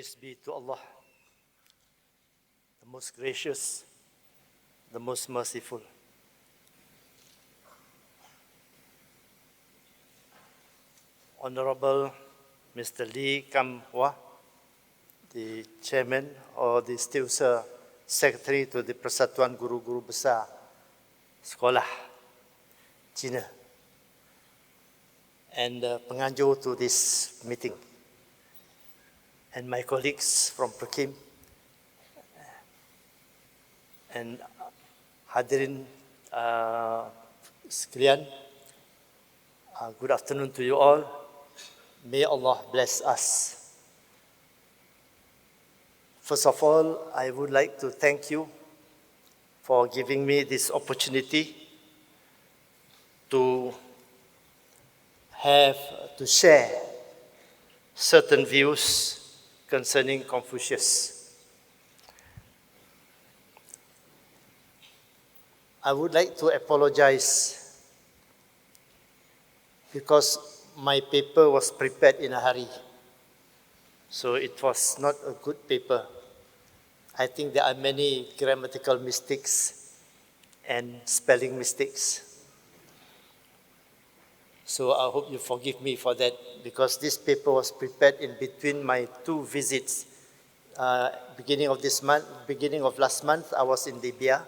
Praise be to Allah, the most gracious, the most merciful. Honorable Mr. Lee Kam Hwa, the Chairman or the Still Secretary to the Persatuan Guru-Guru Besar Sekolah Cina, and penganjur to this meeting, and my colleagues from PERKIM, and hadirin sekalian, good afternoon to you all. May Allah bless us. First of all, I would like to thank you for giving me this opportunity to share certain views concerning Confucius. I would like to apologize because my paper was prepared in a hurry, so it was not a good paper. I think there are many grammatical mistakes and spelling mistakes. So I hope you forgive me for that, because this paper was prepared in between my two visits. Beginning of last month, I was in Libya.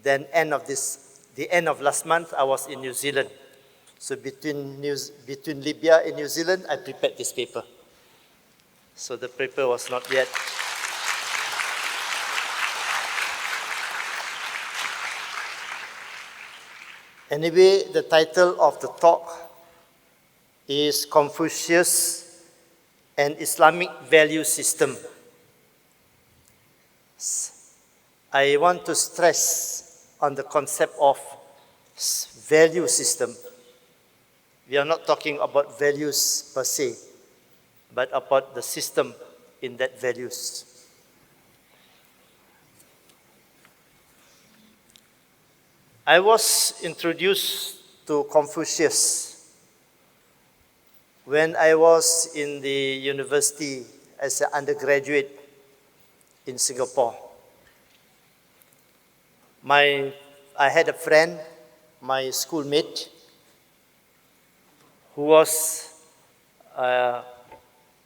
Then the end of last month, I was in New Zealand. So between Libya and New Zealand, I prepared this paper. So the paper was not yet. Anyway, the title of the talk is Confucius and Islamic Value System. I want to stress on the concept of value system. We are not talking about values per se, but about the system in that values. I was introduced to Confucius when I was in the university as an undergraduate in Singapore. I had a friend, my schoolmate, who was a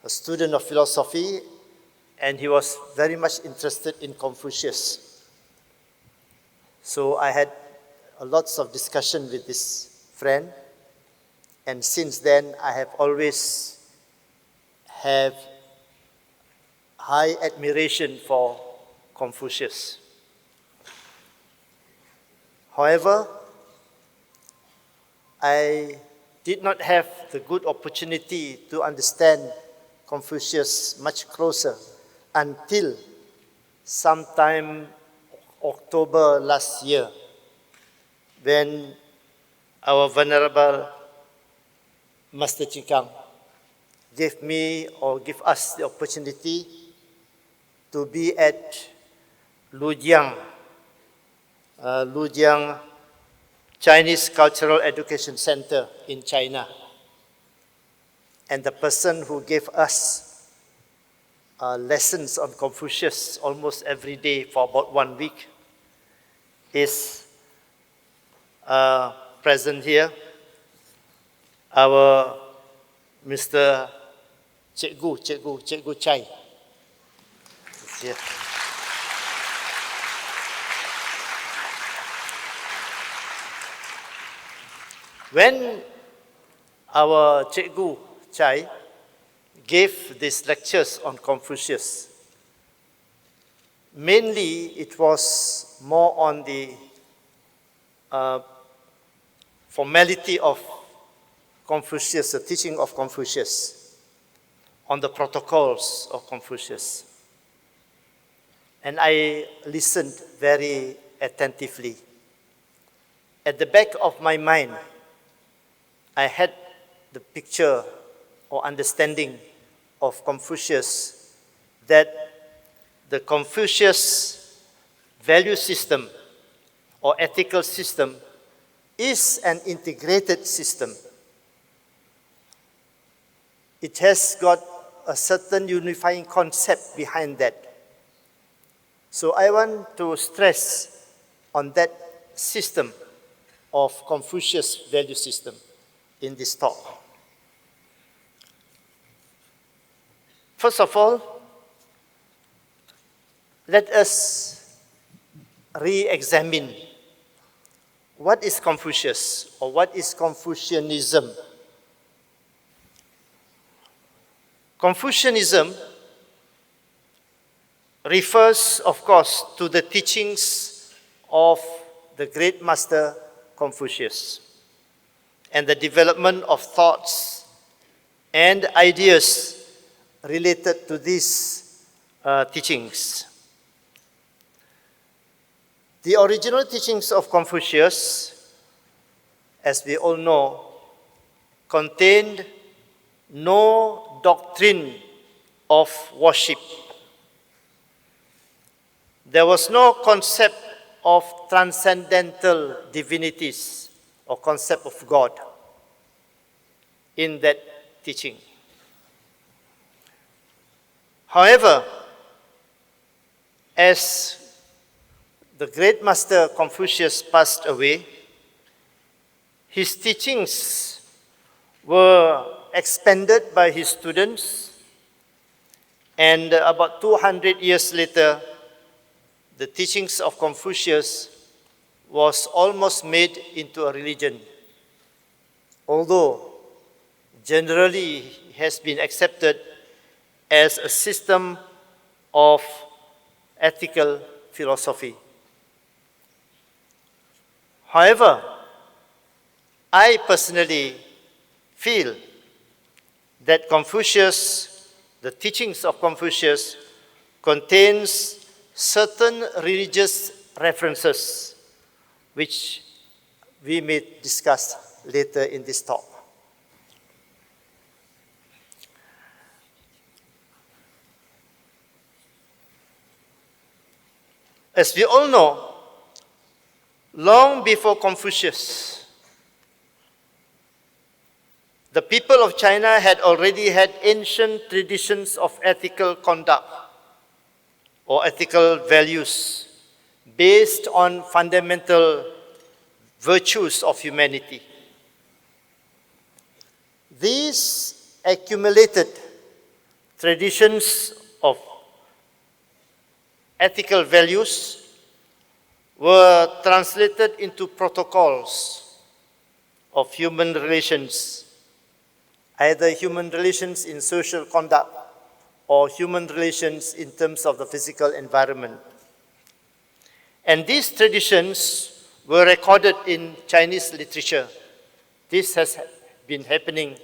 student of philosophy, and he was very much interested in Confucius. So I had lots of discussion with this friend, and since then I have always have high admiration for Confucius. However, I did not have the good opportunity to understand Confucius much closer until sometime October last year, when our Venerable Master Chikang gave us the opportunity to be at Lujiang Chinese Cultural Education Center in China. And the person who gave us lessons on Confucius almost every day for about 1 week is present here, our Mr. Cikgu Chai. Here. When our Cikgu Chai gave these lectures on Confucius, mainly it was more on the formality of Confucius, the teaching of Confucius, on the protocols of Confucius. And I listened very attentively. At the back of my mind, I had the picture or understanding of Confucius, that the Confucius value system or ethical system is an integrated system. It has got a certain unifying concept behind that. So I want to stress on that system of Confucius value system in this talk. First of all, let us re-examine what is Confucius or what is Confucianism. Confucianism refers, of course, to the teachings of the great master Confucius and the development of thoughts and ideas related to these teachings. The original teachings of Confucius, as we all know, contained no doctrine of worship. There was no concept of transcendental divinities or concept of God in that teaching. However, as the great master Confucius passed away, his teachings were expanded by his students, and about 200 years later, the teachings of Confucius was almost made into a religion, although generally has been accepted as a system of ethical philosophy. However, I personally feel that Confucius, the teachings of Confucius, contains certain religious references which we may discuss later in this talk. As we all know, long before Confucius, the people of China had already had ancient traditions of ethical conduct or ethical values based on fundamental virtues of humanity. These accumulated traditions of ethical values were translated into protocols of human relations, either human relations in social conduct or human relations in terms of the physical environment. And these traditions were recorded in Chinese literature. This has been happening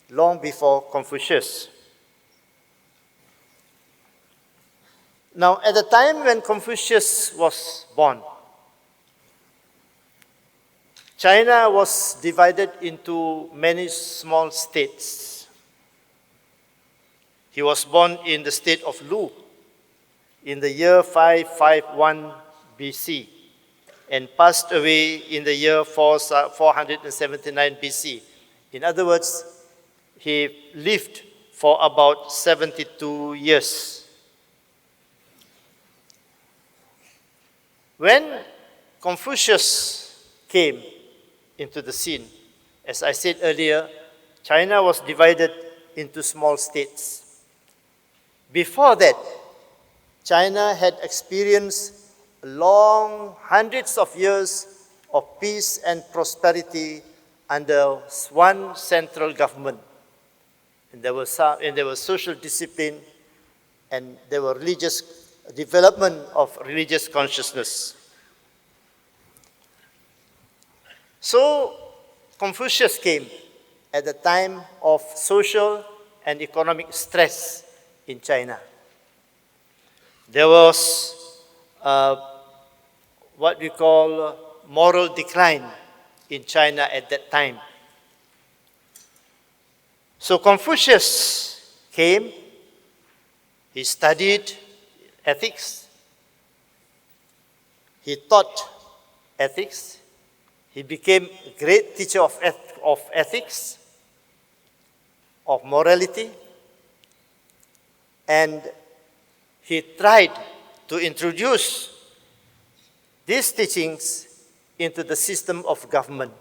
long before Confucius. Now, at the time when Confucius was born, China was divided into many small states. He was born in the state of Lu in the year 551 BC and passed away in the year 479 BC. In other words, he lived for about 72 years. When Confucius came into the scene, as I said earlier, China was divided into small states. Before that, China had experienced long hundreds of years of peace and prosperity under one central government. And there was social discipline, and there were religious development of religious consciousness. So Confucius came at the time of social and economic stress in China. There was what we call moral decline in China at that time. So Confucius came, he studied ethics, he taught ethics, he became a great teacher of ethics, of morality, And he tried to introduce these teachings into the system of government,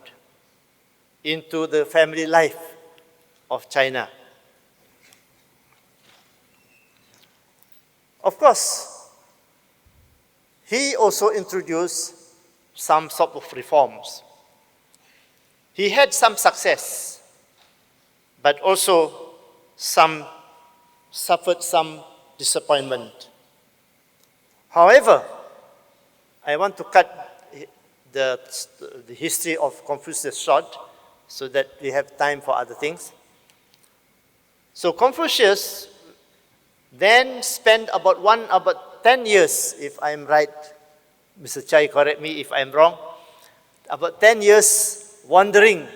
into the family life of China. Of course, he also introduced some sort of reforms. He had some success, but also suffered some disappointment. However, I want to cut the history of Confucius short so that we have time for other things. So Confucius then spent about 10 years, if I'm right, Mr. Chai, correct me if I'm wrong, about 10 years wandering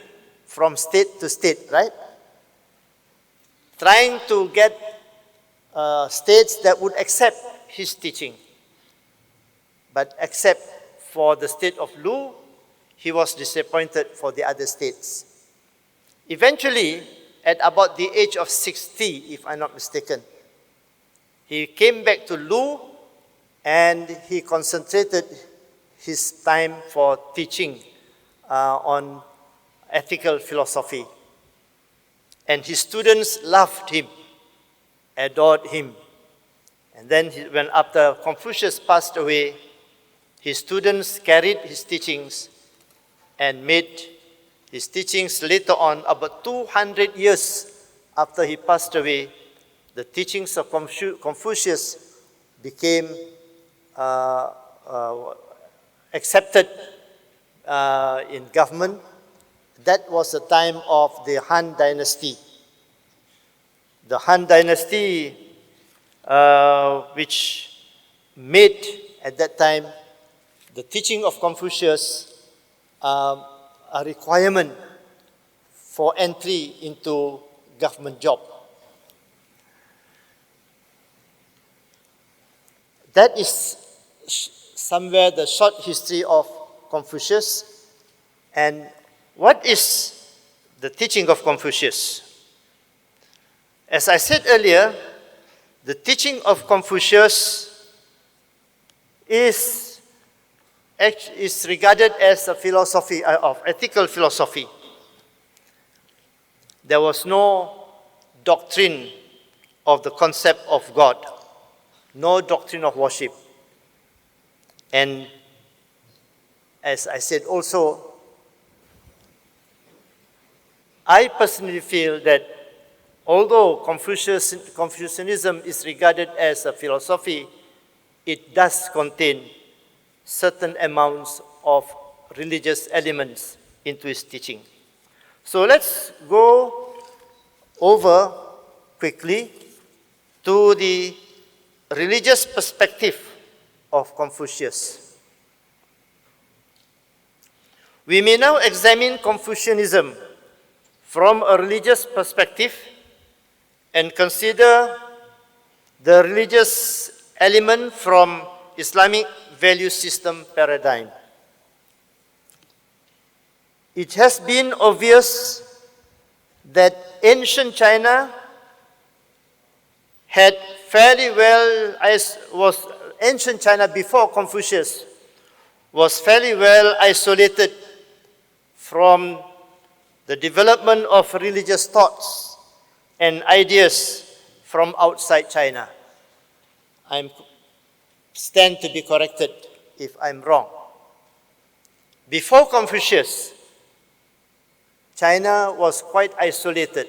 from state to state, right? Trying to get states that would accept his teaching. But except for the state of Lu, he was disappointed for the other states. Eventually, at about the age of 60, if I'm not mistaken, he came back to Lu and he concentrated his time for teaching on ethical philosophy. And his students loved him, adored him. And then when after Confucius passed away, his students carried his teachings and made his teachings later on, about 200 years after he passed away, the teachings of Confucius became accepted in government. That was the time of the Han Dynasty. The Han Dynasty, which made at that time the teaching of Confucius a requirement for entry into government job. That is somewhere the short history of Confucius. And what is the teaching of Confucius? As I said earlier, the teaching of Confucius is regarded as a philosophy of ethical philosophy. There was no doctrine of the concept of God, no doctrine of worship. And as I said also, I personally feel that although Confucianism is regarded as a philosophy, it does contain certain amounts of religious elements into its teaching. So let's go over quickly to the religious perspective of Confucius. We may now examine Confucianism from a religious perspective and consider the religious element from Islamic value system paradigm. It has been obvious that ancient China had ancient China before Confucius was fairly well isolated from the development of religious thoughts and ideas from outside China. I stand to be corrected if I'm wrong. Before Confucius, China was quite isolated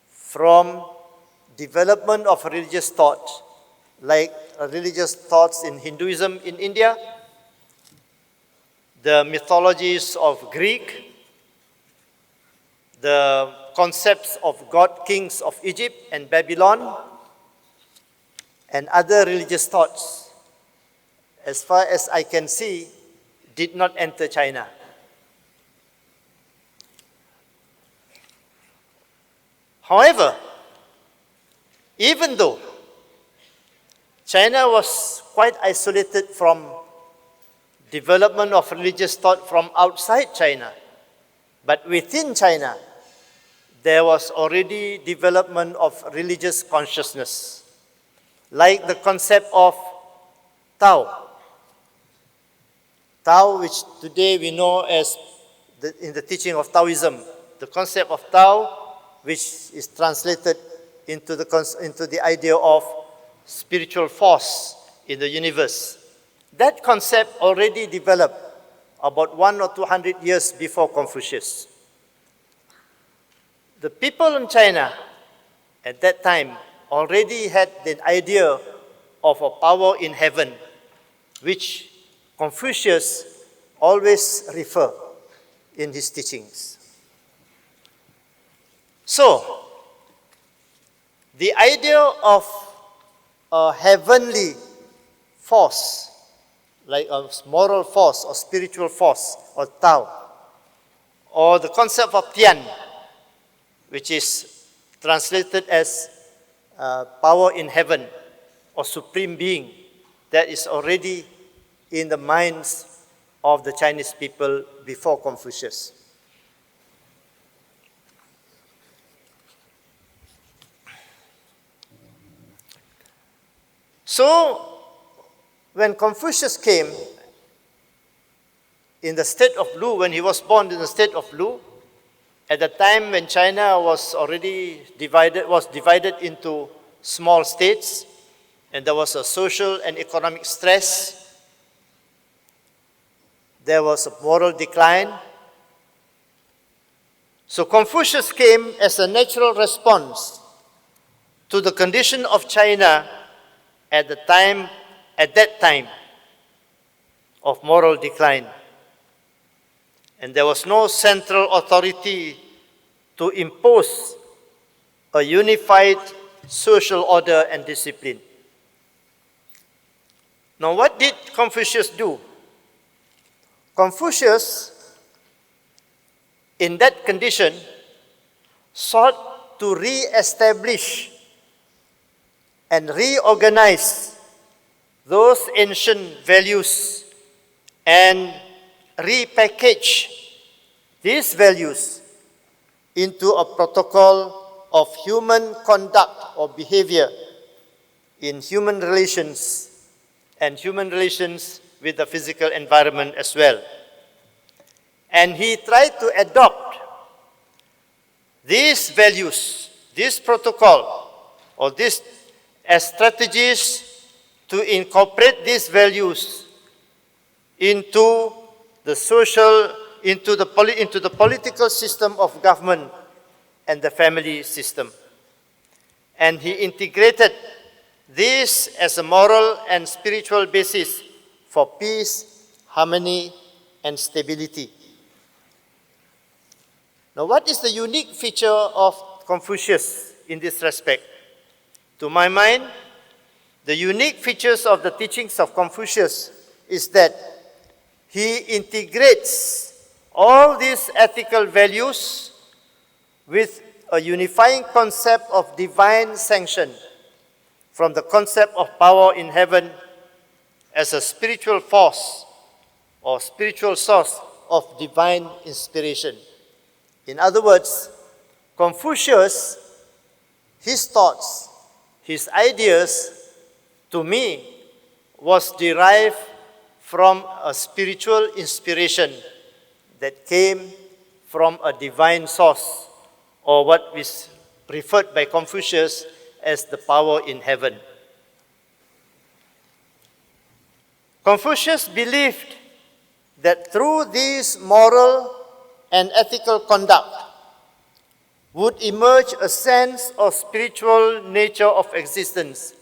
from development of religious thought, like religious thoughts in Hinduism in India, the mythologies of Greek, the concepts of god kings of Egypt and Babylon, and other religious thoughts, as far as I can see, did not enter China. However, even though China was quite isolated from development of religious thought from outside China, but within China, there was already development of religious consciousness. like the concept of Tao. Tao, which today we know as, in the teaching of Taoism, the concept of Tao, which is translated into the idea of spiritual force in the universe. That concept already developed about 100 or 200 years before Confucius. The people in China at that time already had the idea of a power in heaven, which Confucius always referred in his teachings. So, the idea of a heavenly force, like a moral force or spiritual force or Tao, or the concept of Tian, which is translated as power in heaven or supreme being, that is already in the minds of the Chinese people before Confucius. So, when Confucius came in the state of Lu, when he was born in the state of Lu, at the time when China was already divided into small states, and there was a social and economic stress, there was a moral decline. So Confucius came as a natural response to the condition of China at that time of moral decline. And there was no central authority to impose a unified social order and discipline. Now, what did Confucius do? Confucius, in that condition, sought to re-establish and reorganize those ancient values and repackage these values into a protocol of human conduct or behavior in human relations and human relations with the physical environment as well. And he tried to adopt these values, this protocol, or this as strategies to incorporate these values into the social, into the political system of government and the family system. And he integrated this as a moral and spiritual basis for peace, harmony, and stability. Now, what is the unique feature of Confucius in this respect? To my mind, the unique features of the teachings of Confucius is that he integrates all these ethical values with a unifying concept of divine sanction from the concept of power in heaven as a spiritual force or spiritual source of divine inspiration. In other words, Confucius, his thoughts, his ideas, to me, was derived from a spiritual inspiration that came from a divine source, or what is referred by Confucius as the power in heaven. Confucius believed that through this moral and ethical conduct would emerge a sense of spiritual nature of existence,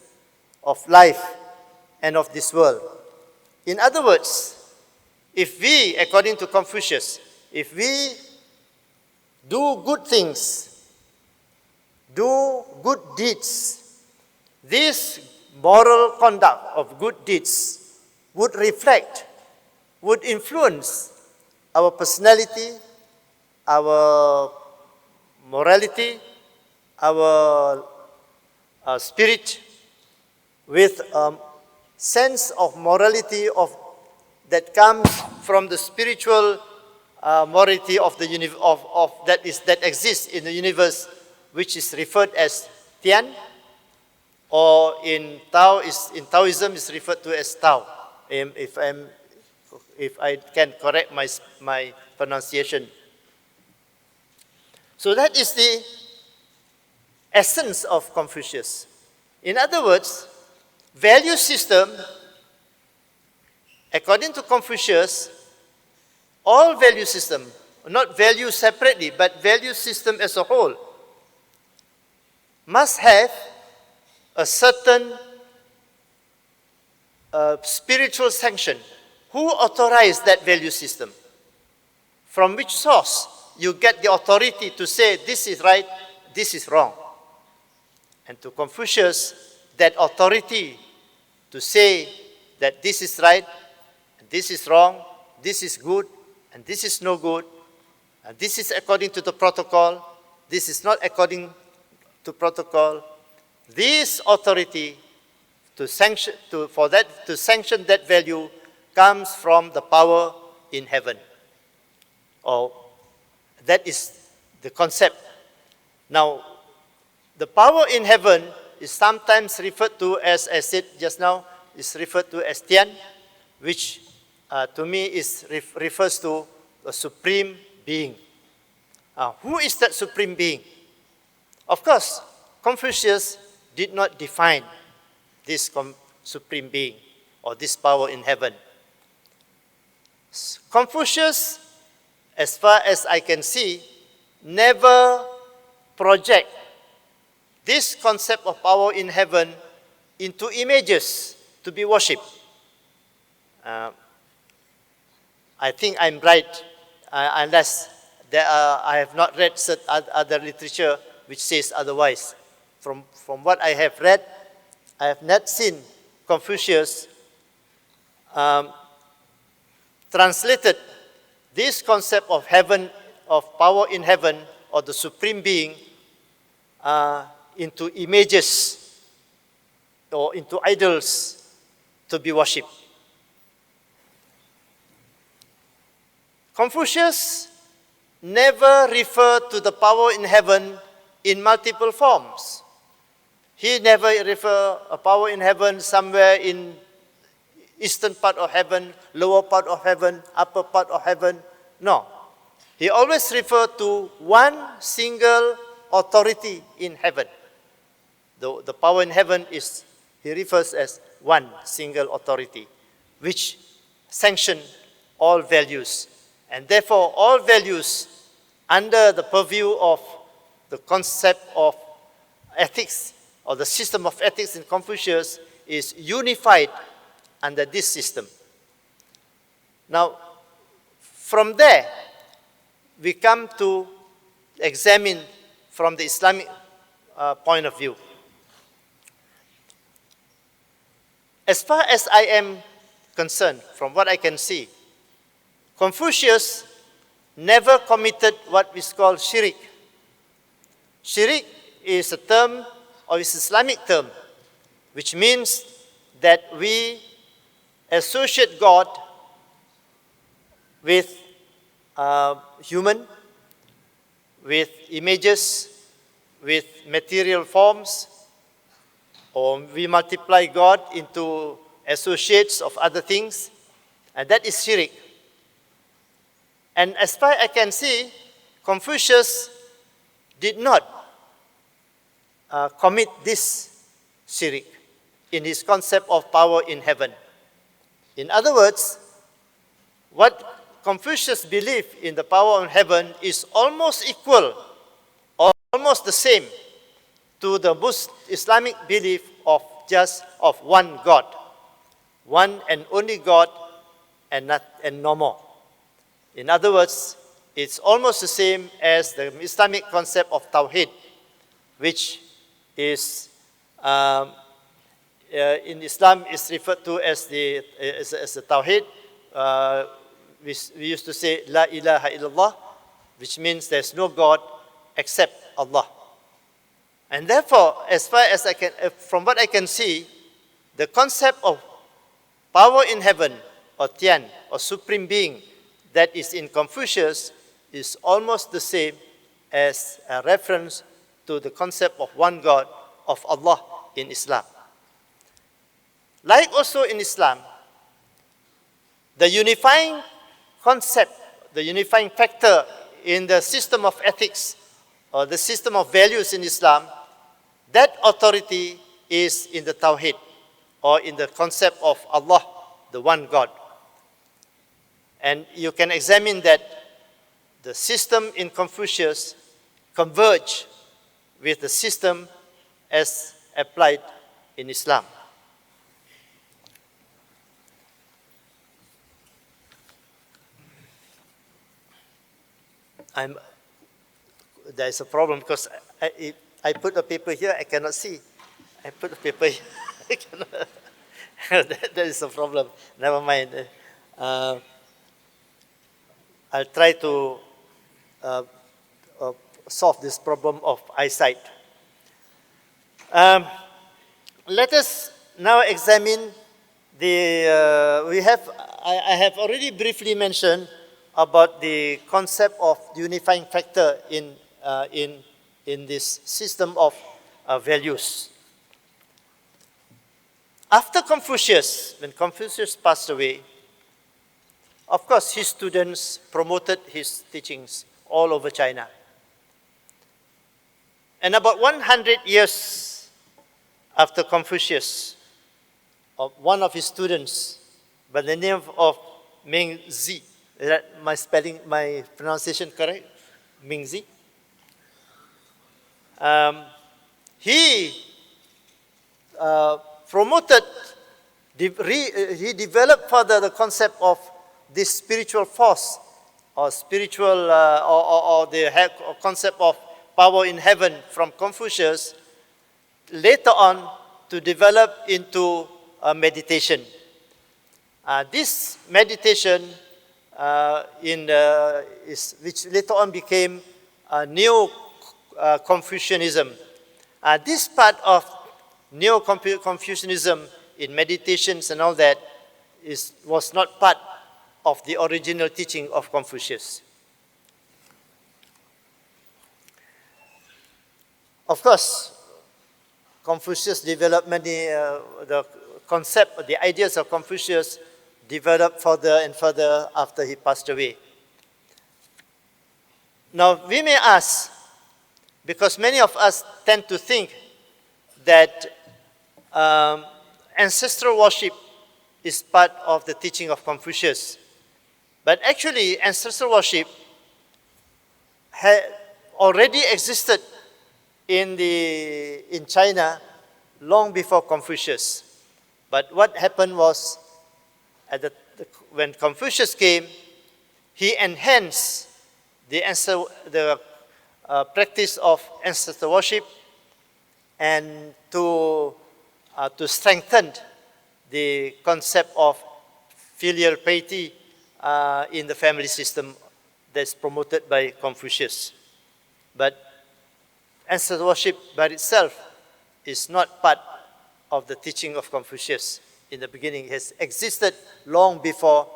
of life, and of this world. In other words, if we, according to Confucius, if we do good things, do good deeds, this moral conduct of good deeds would reflect, would influence our personality, our morality, our spirit, with a sense of morality that comes from the spiritual morality of the that exists in the universe, which is referred as Tian, or in Taoism is referred to as Tao, if I can correct my pronunciation. So that is the essence of Confucius. In other words, value system, according to Confucius, all value system, not value separately, but value system as a whole, must have a certain spiritual sanction. Who authorized that value system? From which source you get the authority to say this is right, this is wrong? And to Confucius, that authority to say that this is right, this is wrong, this is good, and this is no good, and this is according to the protocol, this is not according to protocol. This authority to sanction that value comes from the power in heaven. Or that is the concept. Now, the power in heaven is sometimes referred to as I said just now, is referred to as Tian, which to me refers to a supreme being. Who is that supreme being? Of course, Confucius did not define this supreme being or this power in heaven. Confucius, as far as I can see, never project this concept of power in heaven into images to be worshipped. I think I'm right, unless I have not read other literature which says otherwise. From what I have read, I have not seen Confucius translated this concept of heaven, of power in heaven, or the supreme being, into images or into idols to be worshipped. Confucius never referred to the power in heaven in multiple forms. He never referred a power in heaven somewhere in eastern part of heaven, lower part of heaven, upper part of heaven. No. He always referred to one single authority in heaven. The power in heaven he refers as one single authority, which sanction all values. And therefore, all values under the purview of the concept of ethics or the system of ethics in Confucius is unified under this system. Now, from there, we come to examine from the Islamic point of view. As far as I am concerned, from what I can see, Confucius never committed what is called shirik. Shirik is a term, or is an Islamic term, which means that we associate God with human, with images, with material forms, or we multiply God into associates of other things, and that is shirik. And as far as I can see, Confucius did not commit this shirik in his concept of power in heaven. In other words, what Confucius believed in the power of heaven is almost equal or almost the same to the Islamic belief of one God, one and only God, and no more. In other words, it's almost the same as the Islamic concept of Tawhid, which is in Islam is referred to as the Tawhid. We used to say La ilaha illallah, which means there's no God except Allah. And therefore, as far as I can, from what I can see, the concept of power in heaven, or Tian, or supreme being, that is in Confucius is almost the same as a reference to the concept of one God, of Allah, in Islam. Like also in Islam, the unifying concept, the unifying factor in the system of ethics or the system of values in Islam, that authority is in the Tawheed or in the concept of Allah, the one God. And you can examine that the system in Confucius converge with the system as applied in Islam. There is a problem because I put a paper here, I cannot see. I put a paper here, I cannot. That is a problem. Never mind. I'll try to solve this problem of eyesight. Let us now examine I have already briefly mentioned about the concept of unifying factor in this system of values. After Confucius, when Confucius passed away, of course, his students promoted his teachings all over China. And about 100 years after Confucius, one of his students, by the name of Ming Zi, is that my pronunciation correct? Ming Zi? He promoted, he developed further the concept of this spiritual force or spiritual or the concept of power in heaven from Confucius later on to develop into meditation. This meditation which later on became Neo-Confucianism. This part of Neo-Confucianism in meditations and all that was not part of the original teaching of Confucius. Of course, Confucius developed many, the concept, the ideas of Confucius developed further and further after he passed away. Now, we may ask, because many of us tend to think that ancestral worship is part of the teaching of Confucius. But actually, ancestral worship had already existed in China long before Confucius. But what happened was, when Confucius came, he enhanced the practice of ancestor worship and to strengthen the concept of filial piety in the family system that's promoted by Confucius. But ancestor worship by itself is not part of the teaching of Confucius. In the beginning, it has existed long before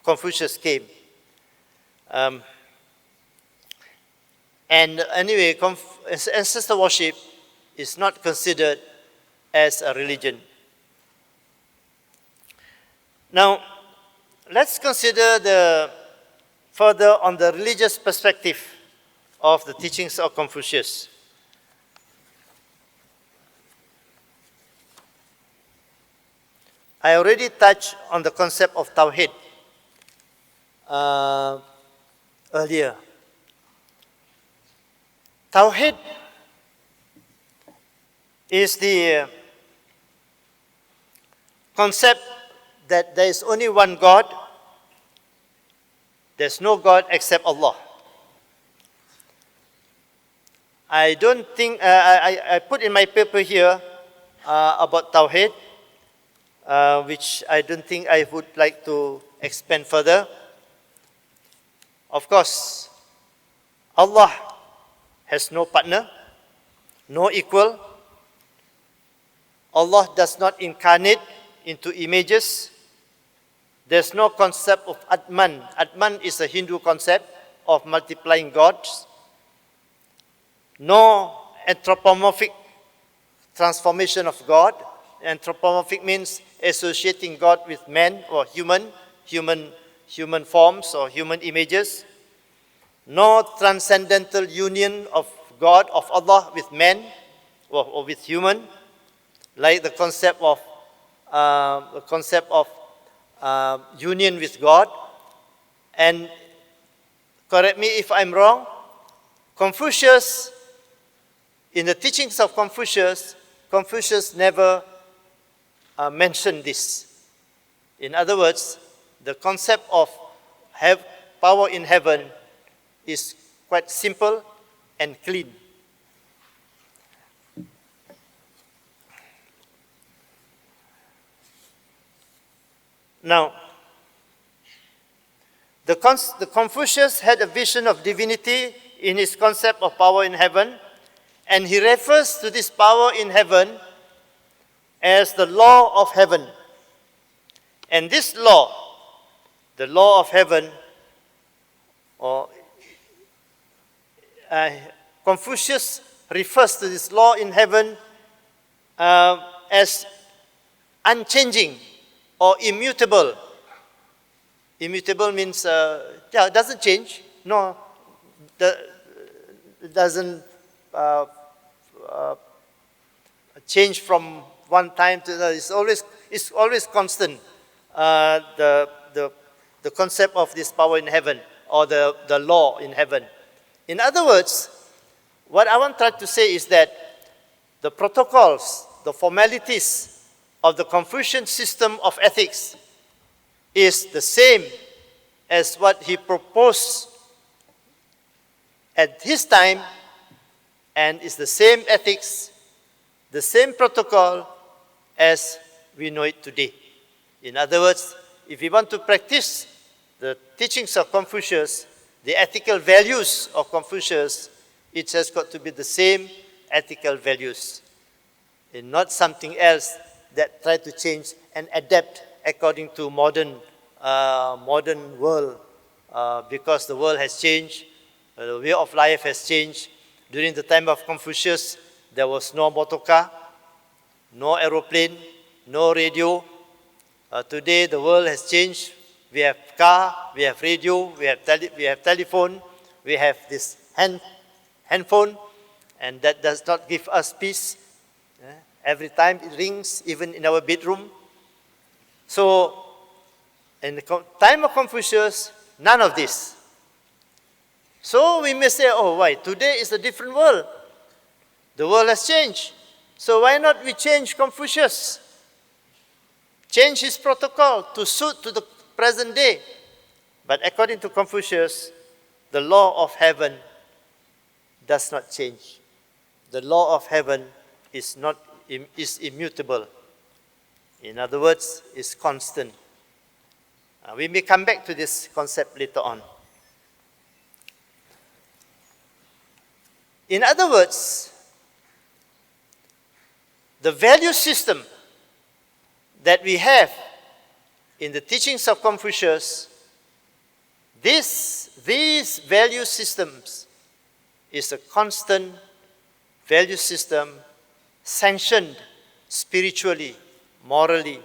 Confucius came. And anyway, ancestor worship is not considered as a religion. Now, let's consider further on the religious perspective of the teachings of Confucius. I already touched on the concept of Tawheed earlier. Tawheed is the concept that there is only one God. There's no God except Allah. I don't think, I put in my paper here about Tawheed, which I don't think I would like to expand further. Of course, Allah has no partner, no equal. Allah does not incarnate into images. There's no concept of Atman. Atman is a Hindu concept of multiplying gods. No anthropomorphic transformation of God. Anthropomorphic means associating God with man or human forms or human images. No transcendental union of God, of Allah with man or with human, like the concept of union with God. And correct me if I'm wrong, Confucius, in the teachings of Confucius, Confucius never mentioned this. In other words, the concept of power in heaven is quite simple and clean. Now, the Confucius had a vision of divinity in his concept of power in heaven, and he refers to this power in heaven as the law of heaven. And this law, the law of heaven, or Confucius refers to this law in heaven as unchanging or immutable. Immutable means, it doesn't change. No, it doesn't change from one time to another. It's always constant. The concept of this power in heaven or the law in heaven. In other words, what I want to try to say is that the protocols, the formalities of the Confucian system of ethics is the same as what he proposed at his time, and is the same ethics, the same protocol as we know it today. In other words, if we want to practice the teachings of Confucius, the ethical values of Confucius, it has got to be the same ethical values, and not something else that try to change and adapt according to modern world, because the world has changed, the way of life has changed. During the time of Confucius, there was no motorcar, no aeroplane, no radio. Today, the world has changed. We have car, we have radio, we have telephone, we have this handphone, and that does not give us peace. Every time it rings, even in our bedroom. So, in the time of Confucius, none of this. So we may say, oh, why? Today is a different world. The world has changed. So why not we change Confucius? Change his protocol to suit to the present day. But according to Confucius, the law of heaven does not change. The law of heaven is immutable. In other words, is constant. We may come back to this concept later on. In other words, the value system that we have in the teachings of Confucius, these value systems is a constant value system sanctioned spiritually, morally,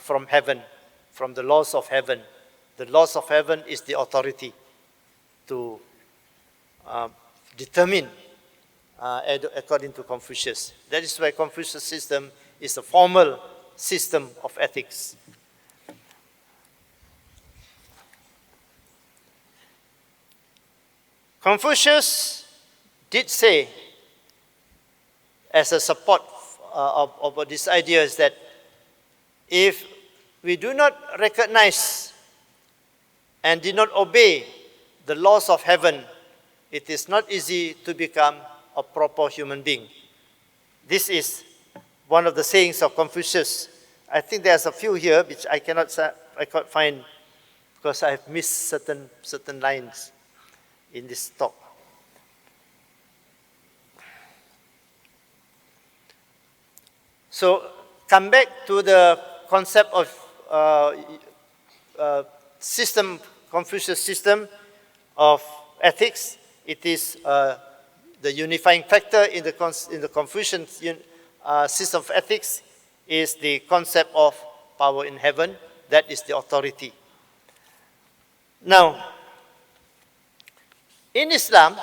from heaven, from the laws of heaven. The laws of heaven is the authority to determine according to Confucius. That is why Confucius system is a formal system of ethics. Confucius did say, as a support of this idea, is that if we do not recognize and do not obey the laws of heaven, it is not easy to become a proper human being. This is one of the sayings of Confucius. I think there's a few here which I can't find because I have missed certain lines in this talk. So come back to the concept of Confucius system of ethics. It is the unifying factor in the Confucian system of ethics is the concept of power in heaven. That is the authority. Now, in Islam,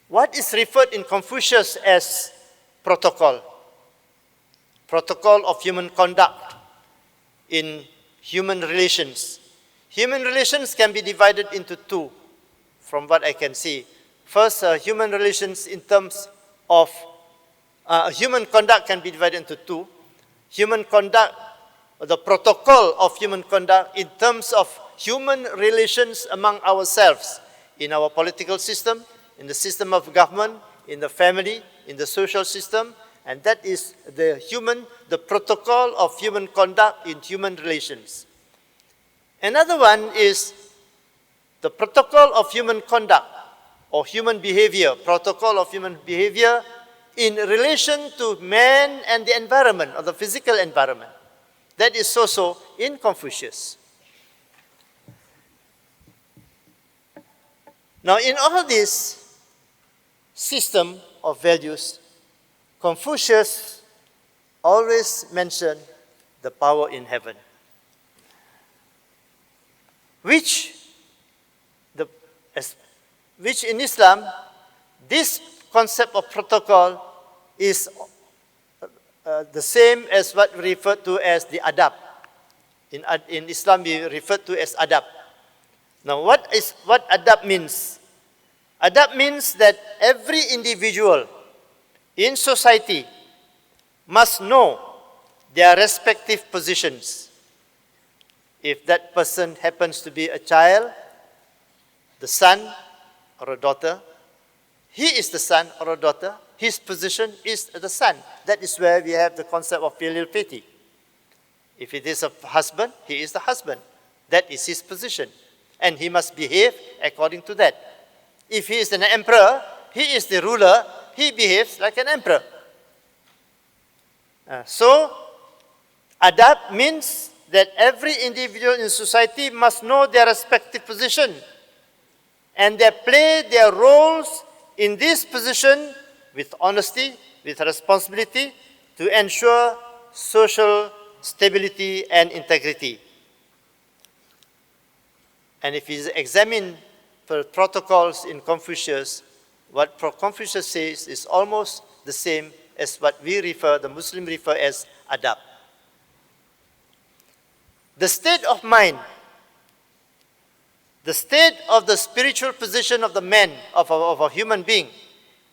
what is referred in Confucius as protocol of human conduct in human relations. Human relations can be divided into two, from what I can see. First, human relations in terms of human conduct can be divided into two. Human conduct, the protocol of human conduct in terms of human relations among ourselves, in our political system, in the system of government, in the family, in the social system, and that is the protocol of human conduct in human relations. Another one is the protocol of human conduct or human behavior, protocol of human behavior in relation to man and the environment or the physical environment. That is also in Confucius. Now, in all this system of values, Confucius always mentioned the power in heaven, which in Islam, this concept of protocol is the same as what we refer to as the adab. In Islam, we refer to as adab. Now, what adab means? Adab means that every individual in society must know their respective positions. If that person happens to be a child, the son or a daughter, he is the son or a daughter, his position is the son. That is where we have the concept of filial piety. If it is a husband, he is the husband. That is his position. And he must behave according to that. If he is an emperor, he is the ruler, he behaves like an emperor. So, adab means that every individual in society must know their respective position and they play their roles in this position with honesty, with responsibility to ensure social stability and integrity. And if you examine the protocols in Confucius, what Confucius says is almost the same as what the Muslim refer as adab. The state of mind, the state of the spiritual position of the man, of a human being,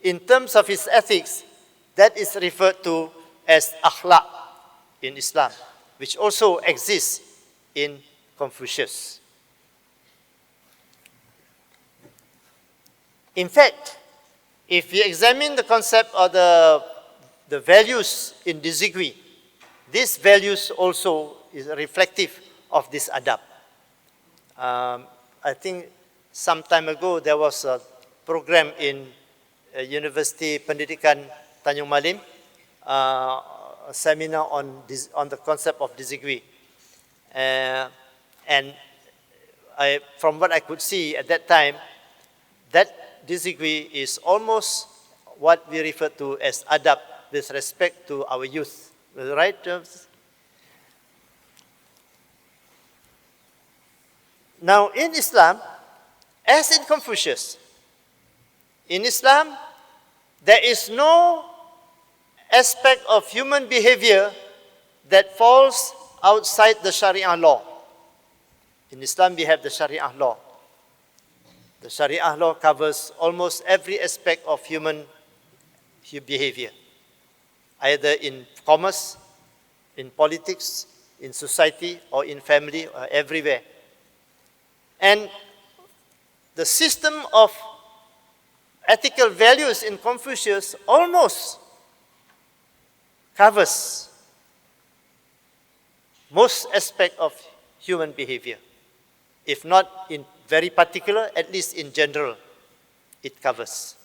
in terms of his ethics, that is referred to as akhlaq in Islam, which also exists in Confucius. In fact, if we examine the concept of the values in disagree, these values also is reflective of this adab. I think some time ago there was a program in University Pendidikan Tanjung Malim, a seminar on the concept of disagree. And from what I could see at that time, that disagree is almost what we refer to as adab with respect to our youth, right? Now, in Islam, as in Confucius, in Islam, there is no aspect of human behavior that falls outside the Sharia law. In Islam, we have the Sharia law. The Sharia law covers almost every aspect of human behavior, either in commerce, in politics, in society, or in family, or everywhere. And the system of ethical values in Confucius almost covers most aspects of human behavior. If not in very particular, at least in general, it covers.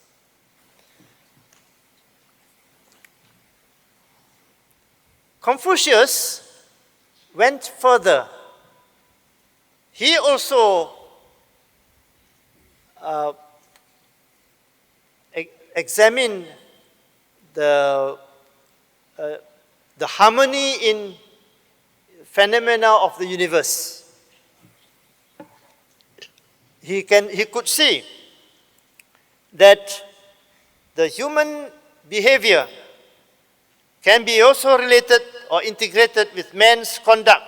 Confucius went further. He also examined the harmony in phenomena of the universe. He could see that the human behavior can be also related or integrated with man's conduct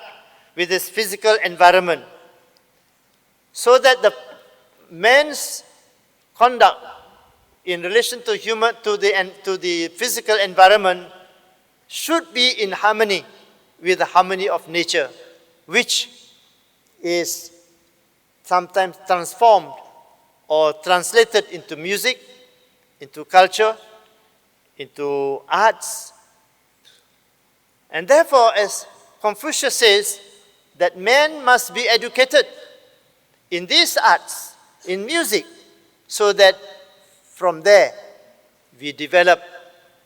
with his physical environment, so that the man's conduct in relation to the physical environment should be in harmony with the harmony of nature, which is sometimes transformed or translated into music, into culture, into arts. And therefore, as Confucius says, that man must be educated in these arts, in music, so that from there we develop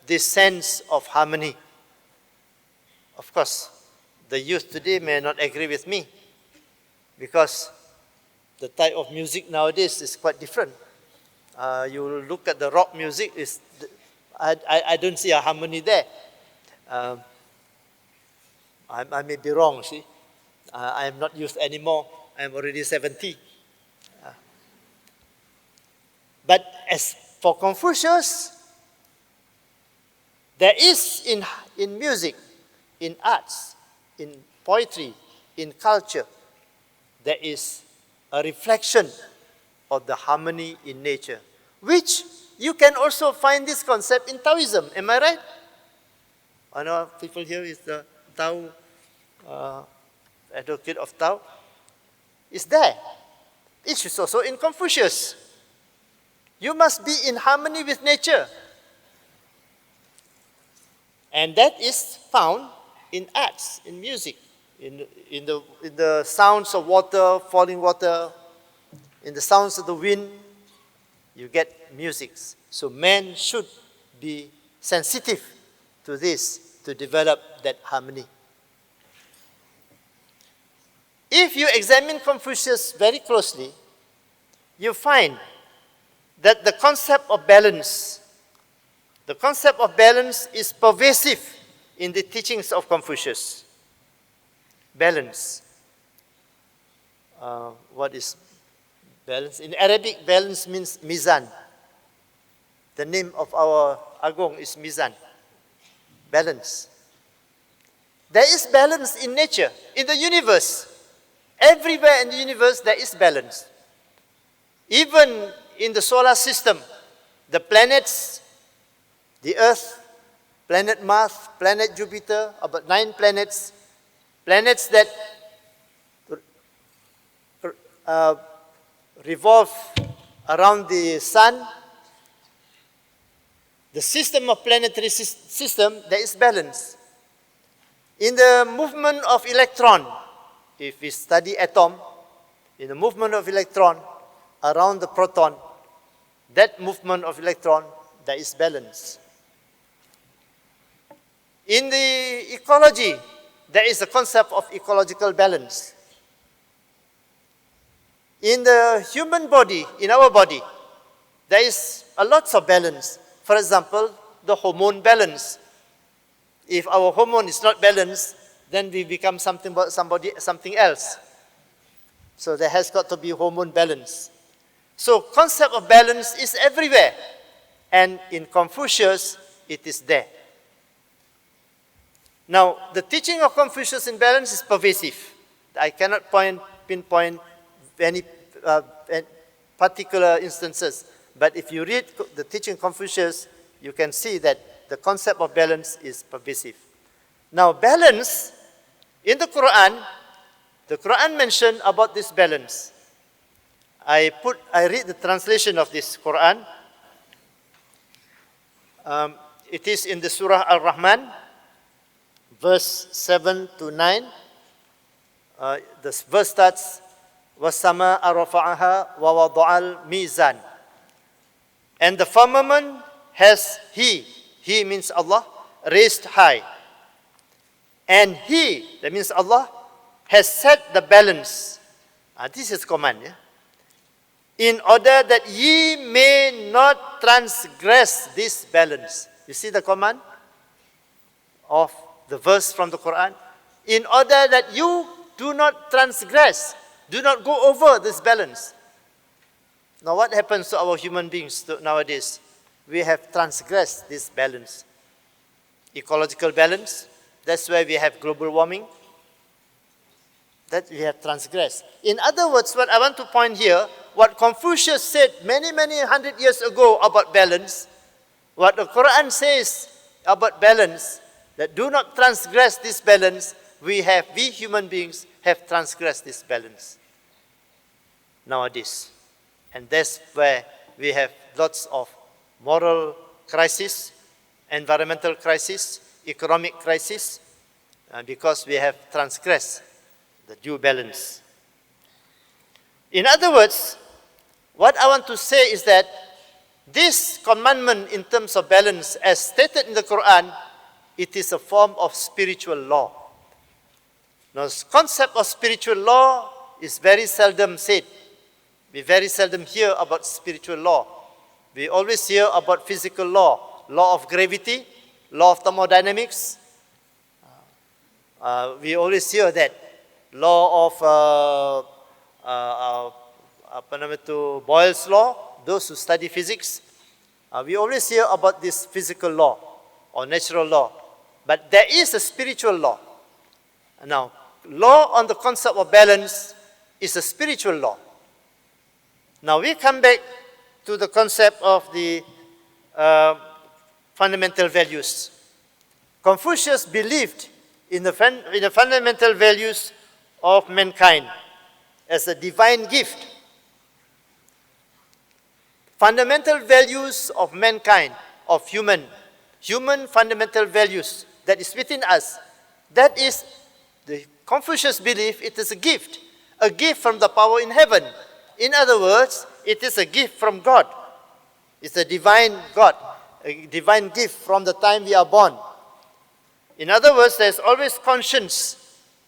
this sense of harmony. Of course, the youth today may not agree with me, because the type of music nowadays is quite different. You look at the rock music, I don't see a harmony there. I may be wrong, see. I am not youth anymore. I am already 70. But as for Confucius, there is in music, in arts, in poetry, in culture, there is a reflection of the harmony in nature, which you can also find this concept in Taoism. Am I right? I know people here is the Tao, advocate of Tao. It's there. It is also in Confucius. You must be in harmony with nature. And that is found in arts, in music, in the sounds of water, falling water, in the sounds of the wind, you get music. So man should be sensitive to this to develop that harmony. If you examine Confucius very closely, you find that the concept of balance is pervasive in the teachings of Confucius. Balance. What is balance? In Arabic, balance means mizan. The name of our Agong is Mizan. Balance. There is balance in nature, in the universe. Everywhere in the universe, there is balance. Even in the solar system, the planets, the Earth, planet Mars, planet Jupiter, about 9 planets, planets that revolve around the sun. The system of planetary system, there is balance. In the movement of electron, if we study atom, in the movement of electron around the proton, that movement of electron, there is balance. In the ecology, there is a concept of ecological balance. In the human body, in our body, there is a lot of balance. For example, the hormone balance. If our hormone is not balanced, then we become something else. So there has got to be hormone balance. So concept of balance is everywhere. And in Confucius, it is there. Now, the teaching of Confucius in balance is pervasive. I cannot pinpoint any particular instances. But if you read the teaching of Confucius, you can see that the concept of balance is pervasive. Now, balance, in the Quran mentioned about this balance. I read the translation of this Quran. It is in the Surah Al-Rahman, verse 7 to 9. The verse starts, وَالسَّمَاءَ رَفَعَهَا وَوَضَعَ الْمِيزَانِ. And the firmament has he means Allah, raised high. And he, that means Allah, has set the balance. This is command, yeah? In order that ye may not transgress this balance. You see the command of the verse from the Quran? In order that you do not transgress, do not go over this balance. Now what happens to our human beings nowadays? We have transgressed this balance. Ecological balance, that's where we have global warming. That we have transgressed. In other words, what I want to point here, what Confucius said many, many hundred years ago about balance, what the Quran says about balance, that do not transgress this balance, we human beings have transgressed this balance nowadays. And that's where we have lots of moral crisis, environmental crisis, economic crisis, because we have transgressed the due balance. In other words, what I want to say is that this commandment in terms of balance, as stated in the Quran, it is a form of spiritual law. Now, the concept of spiritual law is very seldom said. We very seldom hear about spiritual law. We always hear about physical law, law of gravity, law of thermodynamics. We always hear that. Law of Boyle's law, those who study physics. We always hear about this physical law or natural law. But there is a spiritual law. Now, law on the concept of balance is a spiritual law. Now we come back to the concept of the fundamental values. Confucius believed in the fundamental values of mankind as a divine gift. Fundamental values of mankind, of human fundamental values that is within us, that is the Confucius belief. It is a gift from the power in heaven. In other words, it is a gift from God. It's a divine God, a divine gift from the time we are born. In other words, there's always conscience.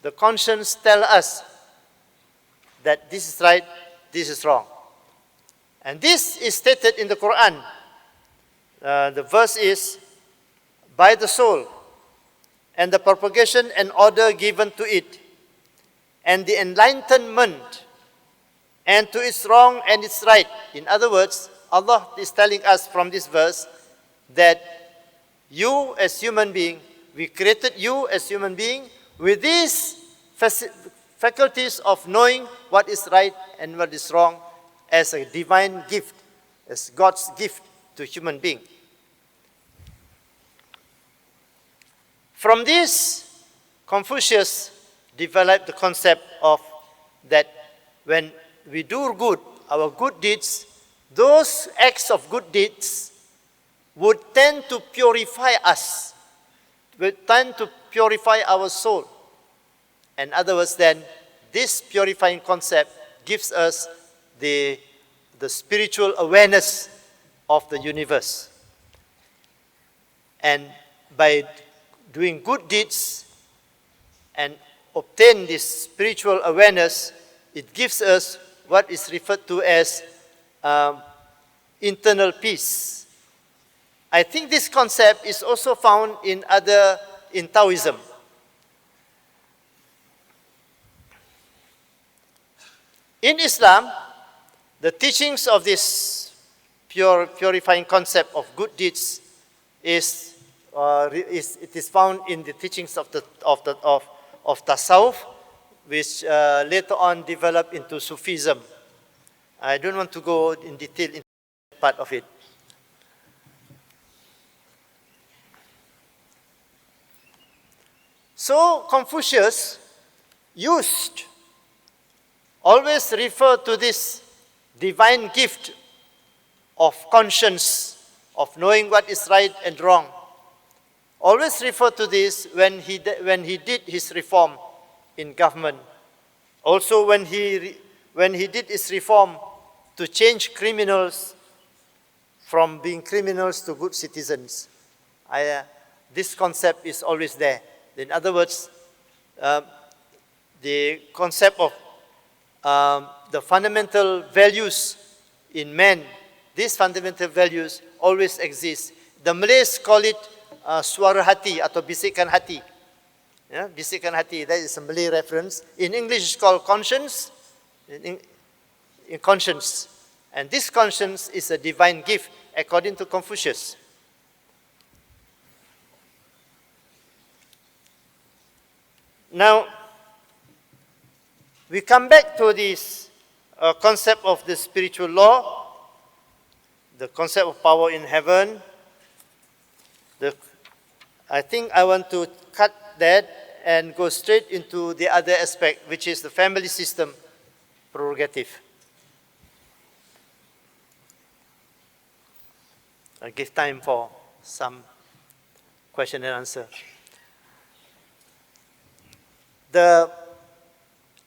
The conscience tells us that this is right, this is wrong. And this is stated in the Quran. The verse is, by the soul, and the propagation and order given to it, and the enlightenment, and to its wrong and its right. In other words, Allah is telling us from this verse that you as human being, we created you as human being with these faculties of knowing what is right and what is wrong as a divine gift, as God's gift to human being. From this, Confucius developed the concept of that when we do good, our good deeds, those acts of good deeds would tend to purify us, would tend to purify our soul. In other words, then, this purifying concept gives us the spiritual awareness of the universe. And by doing good deeds and obtain this spiritual awareness, it gives us what is referred to as internal peace. I think this concept is also found in Taoism. In Islam, the teachings of this purifying concept of good deeds is found in the teachings of Tasawwuf, which later on developed into Sufism. I don't want to go in detail into that part of it. So Confucius always refer to this divine gift of conscience, of knowing what is right and wrong. Always refer to this when he did his reform in government. Also when he did his reform to change criminals from being criminals to good citizens. This concept is always there. In other words, the concept of the fundamental values in men, these fundamental values always exist. The Malays call it suara hati atau bisikan hati. Yeah, bisikan hati, that is a Malay reference. In English it's called conscience. In conscience. And this conscience is a divine gift according to Confucius. Now, we come back to this concept of the spiritual law, the concept of power in heaven. I think I want to cut that and go straight into the other aspect, which is the family system prerogative. I'll give time for some question and answer. The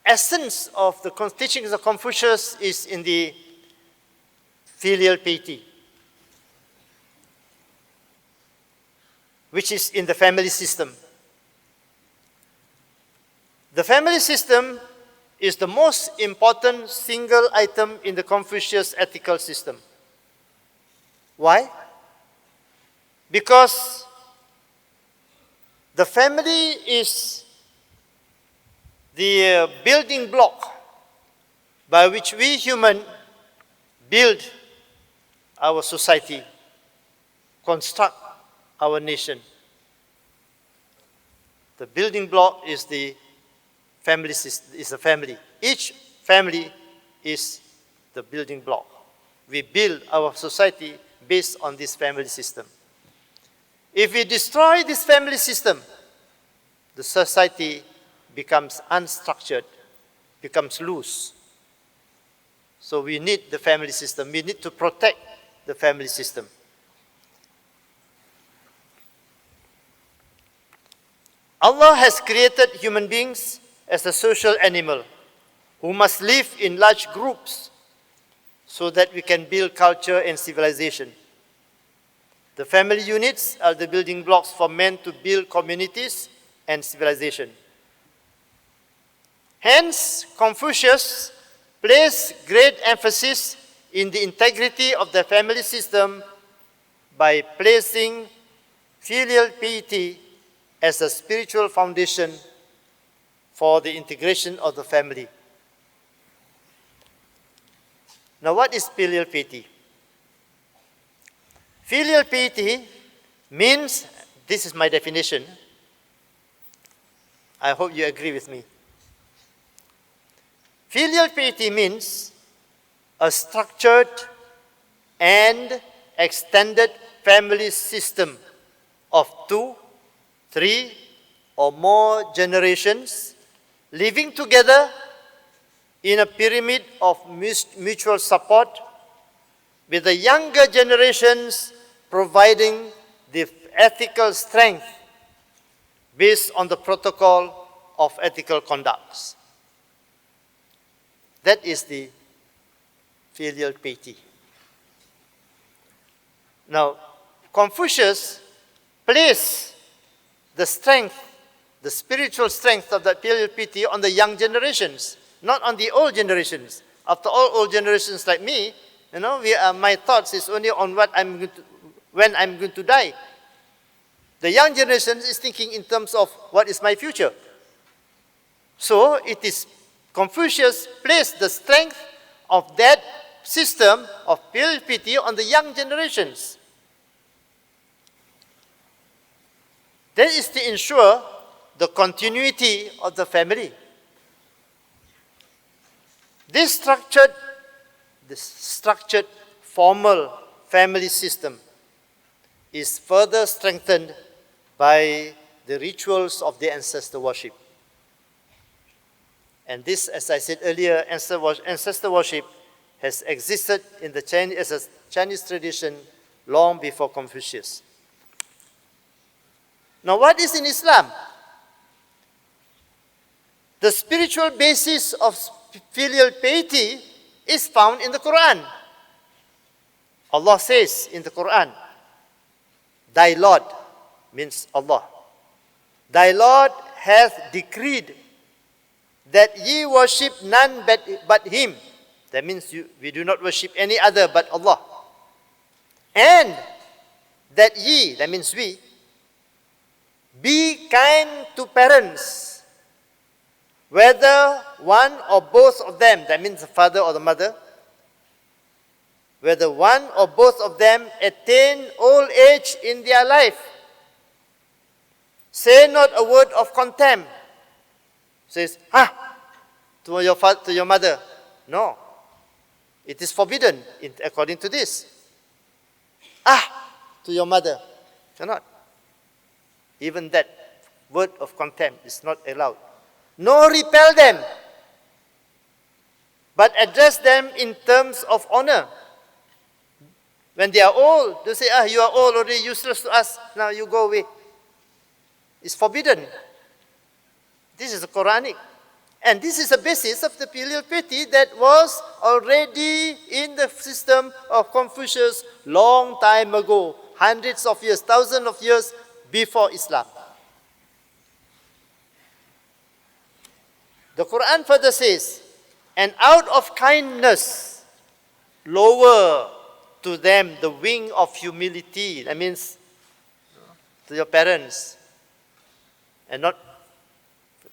essence of the teachings of Confucius is in the filial piety, which is in the family system. The family system is the most important single item in the Confucius ethical system. Why? Because the family is the building block by which we human build our society, construct our nation. The building block is the family system, is the family. Each family is the building block. We build our society based on this family system. If we destroy this family system, the society becomes unstructured, becomes loose. So we need the family system. We need to protect the family system. Allah has created human beings as a social animal who must live in large groups so that we can build culture and civilization. The family units are the building blocks for men to build communities and civilization. Hence, Confucius placed great emphasis in the integrity of the family system by placing filial piety as a spiritual foundation for the integration of the family. Now, what is filial piety? Filial piety means, this is my definition, I hope you agree with me. Filial piety means a structured and extended family system of 2, 3, or more generations living together in a pyramid of mutual support, with the younger generations providing the ethical strength based on the protocol of ethical conducts. That is the filial piety. Now, Confucius placed the strength, the spiritual strength of that filial piety on the young generations, not on the old generations. After all, old generations like me, you know, my thoughts is only on what when I'm going to die. The young generation is thinking in terms of what is my future. So it is Confucius placed the strength of that system of filial piety on the young generations. That is to ensure the continuity of the family. This structured formal family system is further strengthened by the rituals of the ancestor worship. And this, as I said earlier, ancestor worship has existed in the Chinese tradition long before Confucius. Now, what is in Islam? The spiritual basis of filial piety is found in the Quran. Allah says in the Quran, "Thy Lord," means Allah, "Thy Lord hath decreed that ye worship none but Him." That means we do not worship any other but Allah. "And that ye, that means we, be kind to parents, whether one or both of them, that means the father or the mother, whether one or both of them attain old age in their life. Say not a word of contempt. Says, to your father, to your mother. No. It is forbidden according to this. To your mother. Cannot. Even that word of contempt is not allowed. Nor repel them, but address them in terms of honor. When they are old, they say, you are old already, useless to us, now you go away. It's forbidden. This is Quranic. And this is the basis of the filial piety that was already in the system of Confucius long time ago, hundreds of years, thousands of years before Islam. The Quran further says, and out of kindness, lower to them the wing of humility. That means to your parents. And not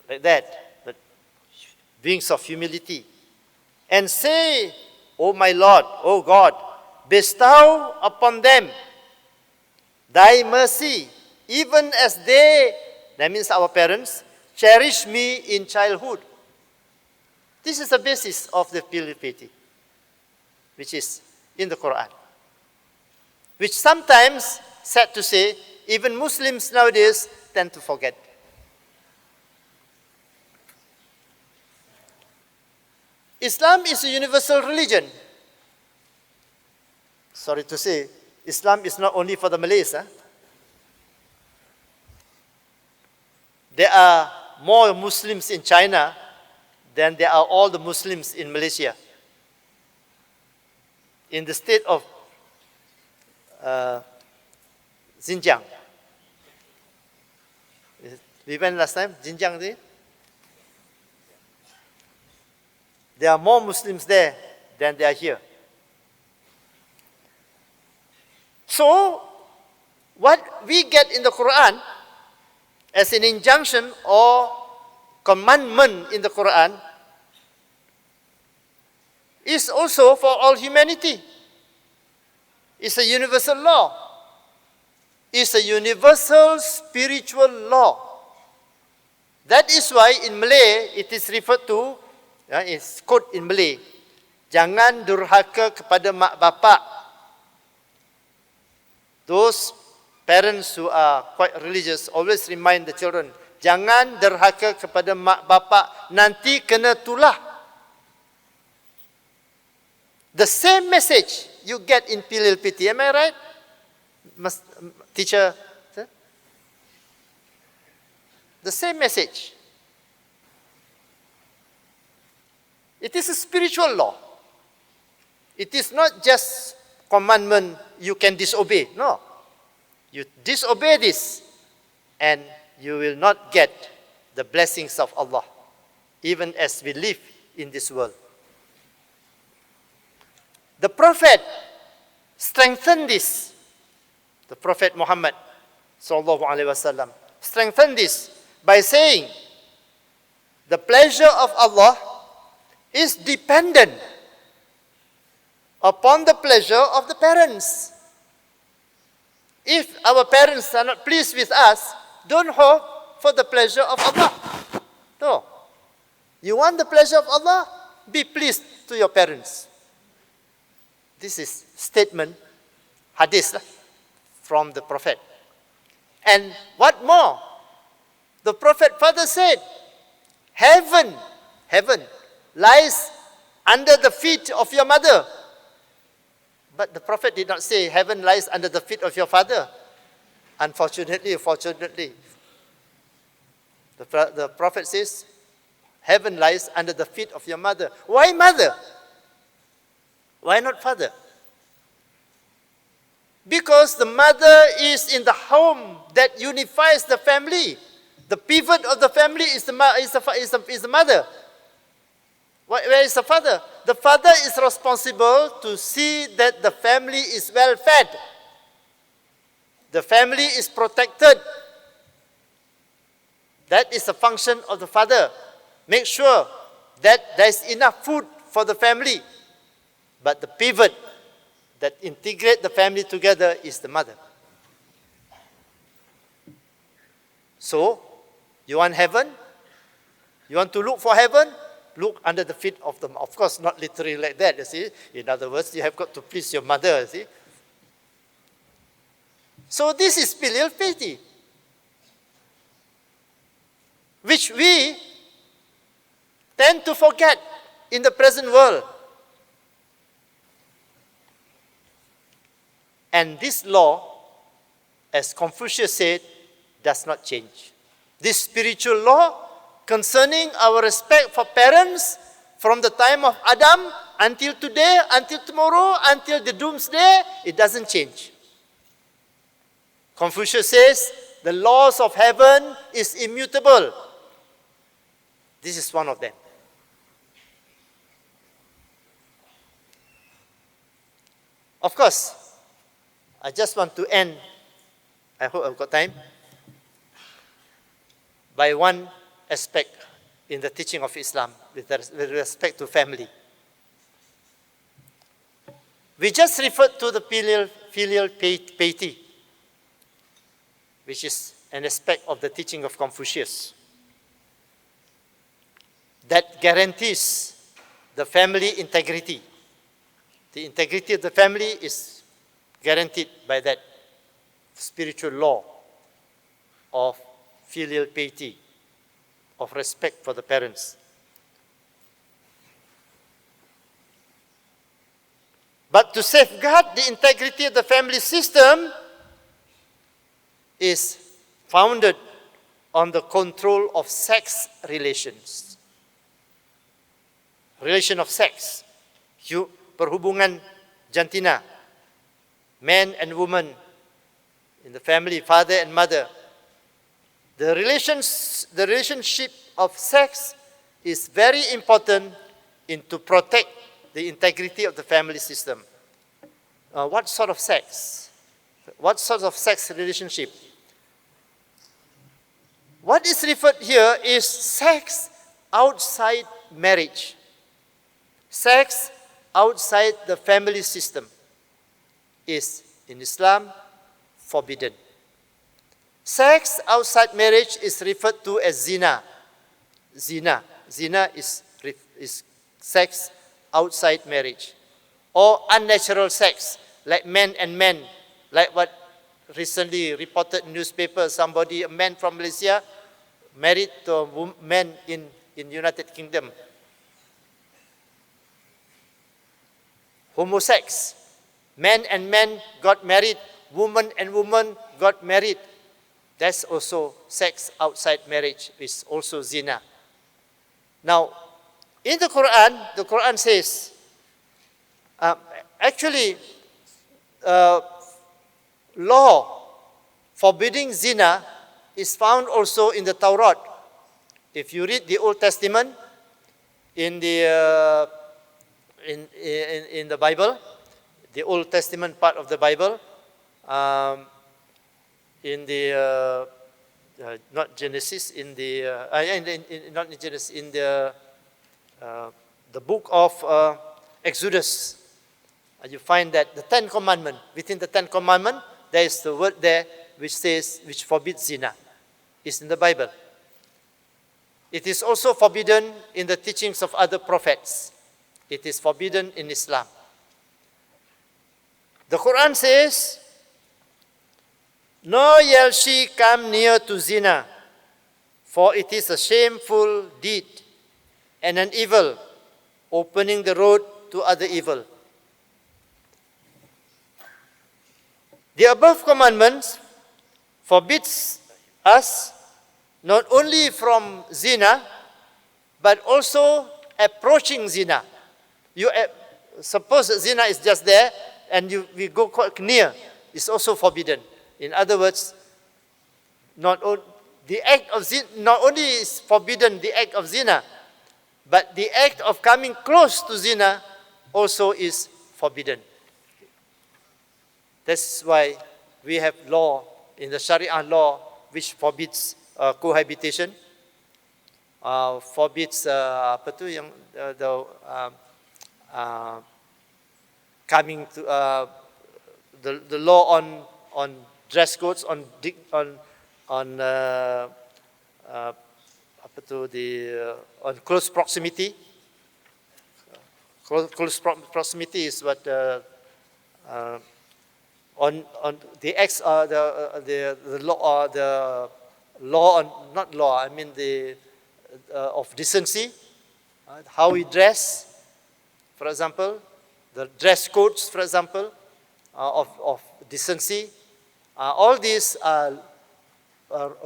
like that, but wings of humility. And say, O my Lord, O God, bestow upon them thy mercy, even as they, that means our parents, cherish me in childhood. This is the basis of the filial piety, which is in the Quran. Which sometimes, sad to say, even Muslims nowadays tend to forget. Islam is a universal religion. Sorry to say, Islam is not only for the Malays. There are more Muslims in China than there are all the Muslims in Malaysia. In the state of Xinjiang. We went last time, Xinjiang. There are more Muslims there than there are here. So, what we get in the Quran as an injunction or commandment in the Quran is also for all humanity. It's a universal law. It's a universal spiritual law. That is why in Malay it is referred to, it's quote in Malay, jangan durhaka kepada mak bapak. Those parents who are quite religious always remind the children, jangan derhaka kepada mak bapak, nanti kena tulah. The same message you get in filial piety, am I right? Teacher? The same message. It is a spiritual law. It is not just commandment you can disobey. No. You disobey this and you will not get the blessings of Allah, even as we live in this world. The Prophet strengthened this. The Prophet Muhammad sallallahu alaihi wasallam strengthened this by saying, the pleasure of Allah is dependent upon the pleasure of the parents. If our parents are not pleased with us, don't hope for the pleasure of Allah. No. You want the pleasure of Allah? Be pleased to your parents. This is statement, hadith from the Prophet. And what more? The Prophet further said, heaven lies under the feet of your mother. But the Prophet did not say heaven lies under the feet of your father. Unfortunately, fortunately. The Prophet says heaven lies under the feet of your mother. Why mother? Why not father? Because the mother is in the home that unifies the family. The pivot of the family is the mother. Where is the father? The father is responsible to see that the family is well fed. The family is protected. That is the function of the father. Make sure that there is enough food for the family. But the pivot that integrates the family together is the mother. So, you want heaven? You want to look for heaven? Look under the feet of them. Of course, not literally like that, you see. In other words, you have got to please your mother, you see. So this is filial piety, which we tend to forget in the present world. And this law, as Confucius said, does not change. This spiritual law concerning our respect for parents from the time of Adam until today, until tomorrow, until the doomsday, it doesn't change. Confucius says the laws of heaven is immutable. This is one of them. Of course, I just want to end, I hope I've got time, by one aspect in the teaching of Islam with respect to family. We just referred to the filial piety, which is an aspect of the teaching of Confucius that guarantees the family integrity. The integrity of the family is guaranteed by that spiritual law of filial piety, of respect for the parents. But to safeguard the integrity of the family system is founded on the control of sex relations. Relation of sex, perhubungan jantina, man and woman in the family, father and mother. The relationship of sex is very important to protect the integrity of the family system. What sort of sex? What sort of sex relationship? What is referred here is sex outside marriage. Sex outside the family system is, in Islam, forbidden. Sex outside marriage is referred to as zina. Zina. Zina is sex outside marriage. Or unnatural sex, like men and men, like what recently reported in newspaper, a man from Malaysia, married to a man in United Kingdom. Homosex, men and men got married, woman and woman got married. That's also sex outside marriage, is also zina. Now, in the Quran says, law forbidding zina is found also in the Torah. If you read the Old Testament in the Bible, the Old Testament part of the Bible, in the not Genesis, in the not in Genesis, in the book of Exodus, you find that the Ten Commandments, within the Ten Commandments, there is the word there which forbids zina. It's in the Bible. It is also forbidden in the teachings of other prophets. It is forbidden in Islam. The Quran says, "Nor shall she come near to zina, for it is a shameful deed and an evil, opening the road to other evil." The above commandments forbids us not only from zina, but also approaching zina. You suppose zina is just there, and we go quite near. It's also forbidden. In other words, not only is forbidden the act of zina, but the act of coming close to zina also is forbidden. That's why we have law, in the Sharia law, which forbids cohabitation, forbids apa tu yang coming to the law on dress codes, on apa tu on close proximity. Close proximity is what on the law, the law on, not law, I mean the of decency, how we dress, for example, the dress codes, for example, of decency. All these are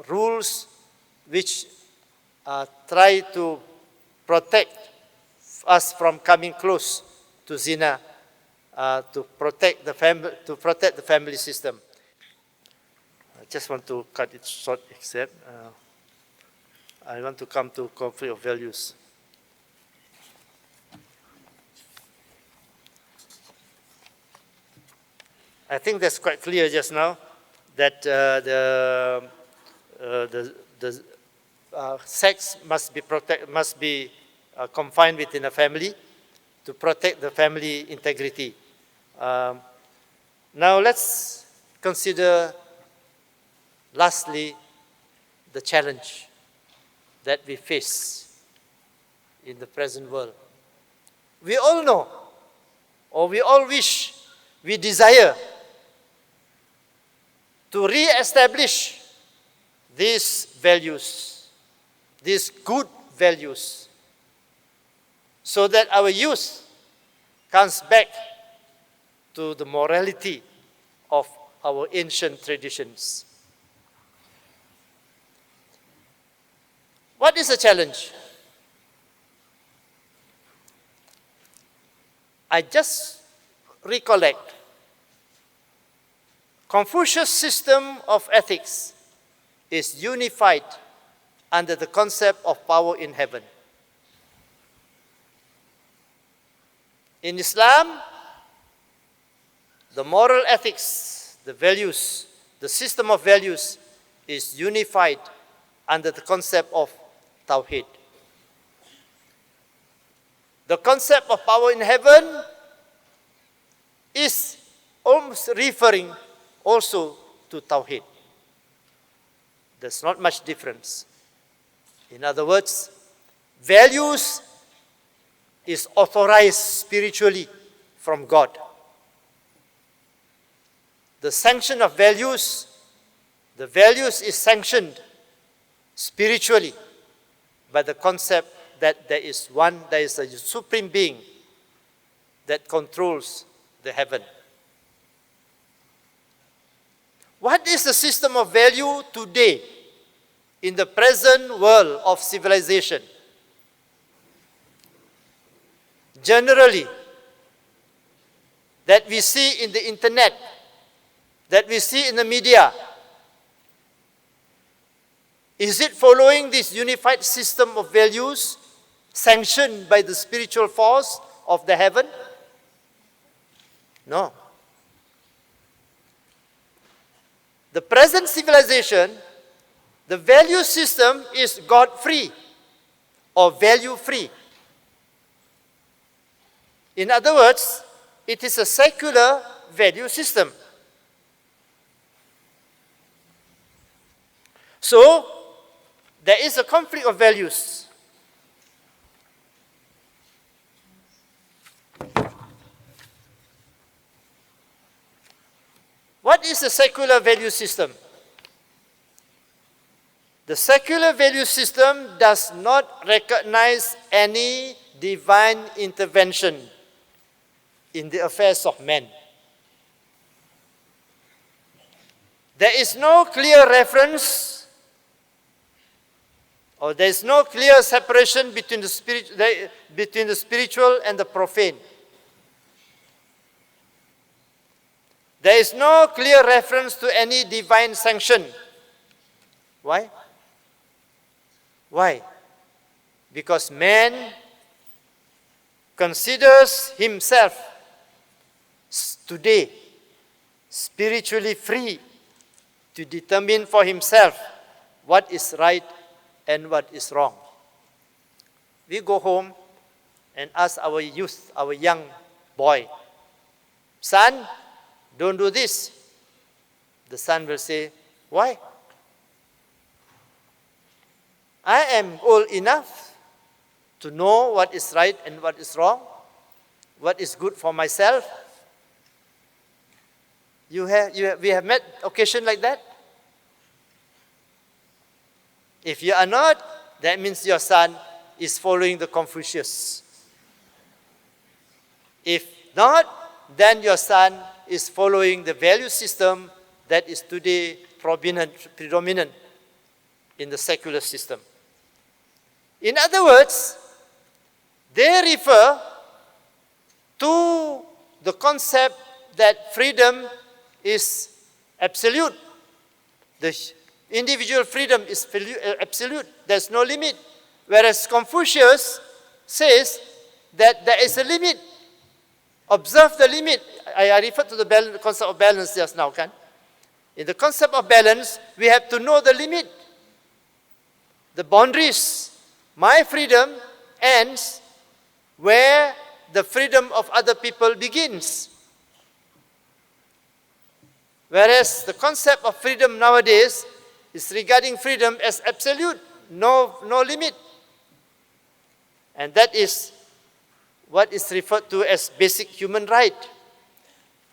rules which try to protect us from coming close to zina, to protect the family system. I just want to cut it short, except I want to come to conflict of values. I think that's quite clear just now that the sex must be confined within a family to protect the family integrity. Now let's consider lastly the challenge that we face in the present world. We all know, or we all wish, we desire to re-establish these values, these good values, so that our youth comes back to the morality of our ancient traditions. What is the challenge? I just recollect Confucius' system of ethics is unified under the concept of power in heaven. In Islam, the moral ethics, the values, the system of values is unified under the concept of Tawheed. The concept of power in heaven is almost referring also to Tawheed. There's not much difference. In other words, values is authorized spiritually from God. The sanction of values, the values is sanctioned spiritually by the concept that there is a supreme being that controls the heaven. What is the system of value today in the present world of civilization? Generally, that we see in the internet, that we see in the media, is it following this unified system of values sanctioned by the spiritual force of the heaven? No. The present civilization, the value system is God-free or value-free. In other words, it is a secular value system. So, there is a conflict of values. What is the secular value system? The secular value system does not recognize any divine intervention in the affairs of men. There is no clear reference, or there is no clear separation between the spiritual and the profane. There is no clear reference to any divine sanction. Why? Why? Because man considers himself today spiritually free to determine for himself what is right and what is wrong. We go home and ask our youth, our young boy, son, don't do this. The son will say, why? I am old enough to know what is right and what is wrong, what is good for myself. We have met occasion like that. If you are not, that means your son is following the Confucius. If not, then your son is following the value system that is today predominant in the secular system. In other words, they refer to the concept that freedom is absolute. The individual freedom is absolute. There's no limit. Whereas Confucius says that there is a limit. Observe the limit. I referred to the concept of balance just now, kan? In the concept of balance, we have to know the limit, the boundaries. My freedom ends where the freedom of other people begins. Whereas the concept of freedom nowadays is regarding freedom as absolute, no limit. And that is what is referred to as basic human right.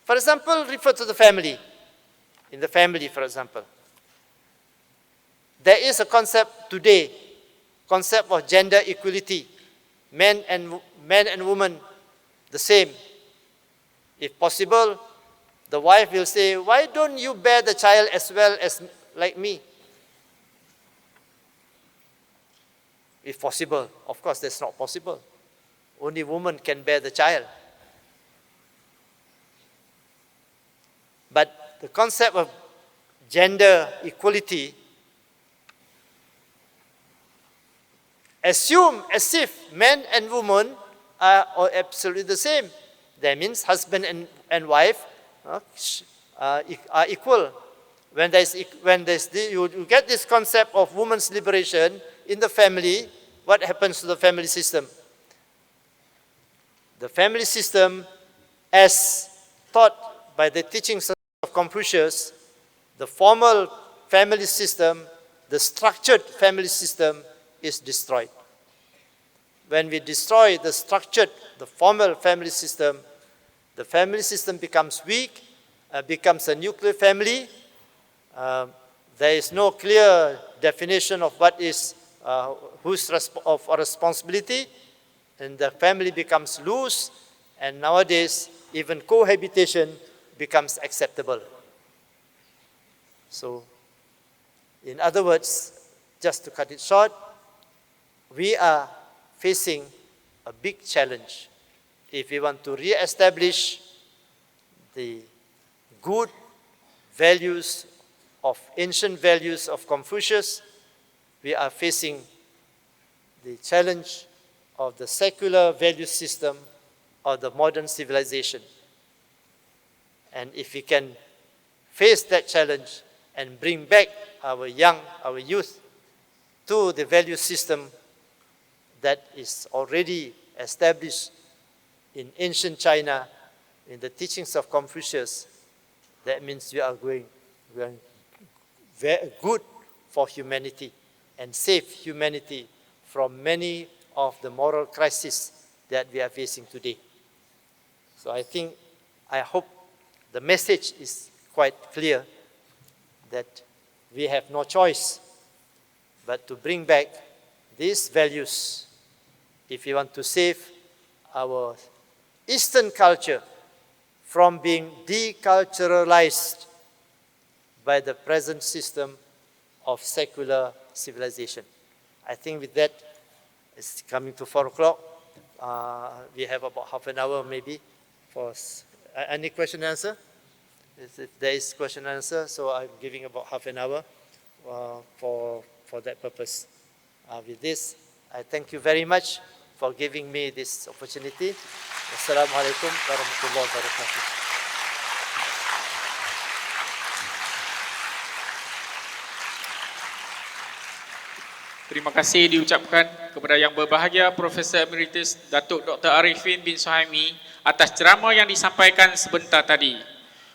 For example, refer to the family. In the family, for example, there is a concept today, concept of gender equality. Men and women, the same. If possible, the wife will say, why don't you bear the child as well as like me? If possible. Of course, that's not possible. Only woman can bear the child. But the concept of gender equality assume as if men and women are absolutely the same. That means husband and wife are equal. When you get this concept of women's liberation in the family, what happens to the family system? The family system, as taught by the teachings of Confucius, the formal family system, the structured family system is destroyed. When we destroy the structured, the formal family system, the family system becomes weak, becomes a nuclear family. There is no clear definition of what is whose responsibility, and the family becomes loose, and nowadays even cohabitation becomes acceptable. So, in other words, just to cut it short, we are facing a big challenge if we want to re-establish the good values of ancient values of Confucius. We are facing the challenge of the secular value system of the modern civilization. And if we can face that challenge and bring back our youth to the value system that is already established in ancient China, in the teachings of Confucius, that means we are going very good for humanity and save humanity from many of the moral crises that we are facing today. So I hope the message is quite clear that we have no choice but to bring back these values if we want to save our Eastern culture from being deculturalized by the present system of secular civilization. I think with that, it's coming to 4 o'clock. We have about half an hour maybe for any question and answer. If there is question and answer, so I'm giving about half an hour for that purpose. With this, I thank you very much for giving me this opportunity. Wassalamualaikum warahmatullahi wabarakatuh. Terima kasih diucapkan kepada Yang Berbahagia Profesor Emerites Dato Dr. Ariffin bin Suhaimi atas ceramah yang disampaikan sebentar tadi.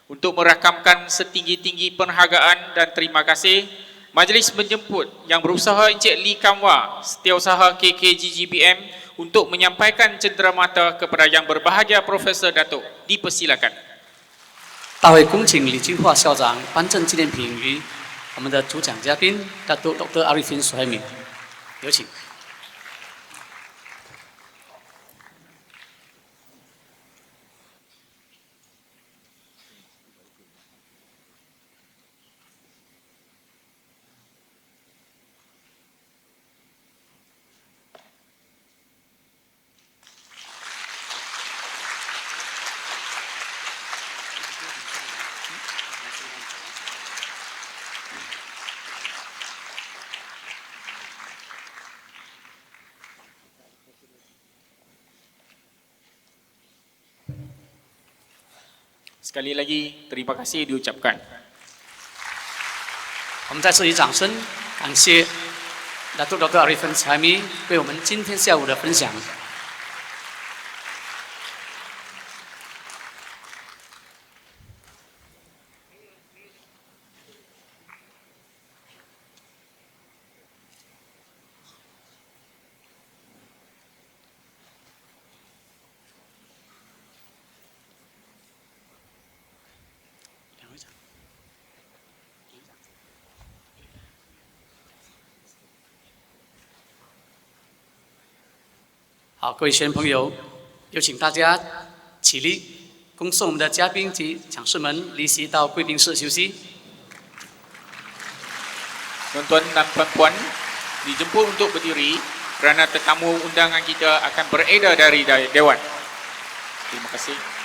Untuk merakamkan setinggi-tinggi penghargaan dan terima kasih, majlis menjemput Yang Berusaha Encik Lee Kamwa, Setiausaha KKGGBM untuk menyampaikan cenderamata kepada Yang Berbahagia Profesor Dato. Dipersilakan. 大会恭请李金化校长颁证纪念品于我们的主讲嘉宾Dato Dr. Ariffin Suhaimi， 有请。Sekali lagi, terima kasih diucapkan. 我们在这里掌声感谢 Dato Dr. Ariffin Suhaimi 为我们今天下午的分享。 好，各位学员朋友，有请大家起立，恭送我们的嘉宾及讲师们离席到贵宾室休息。 Tuan-tuan dan puan-puan dijemput untuk berdiri kerana tetamu undangan kita akan beredar dari Dewan. Terima kasih.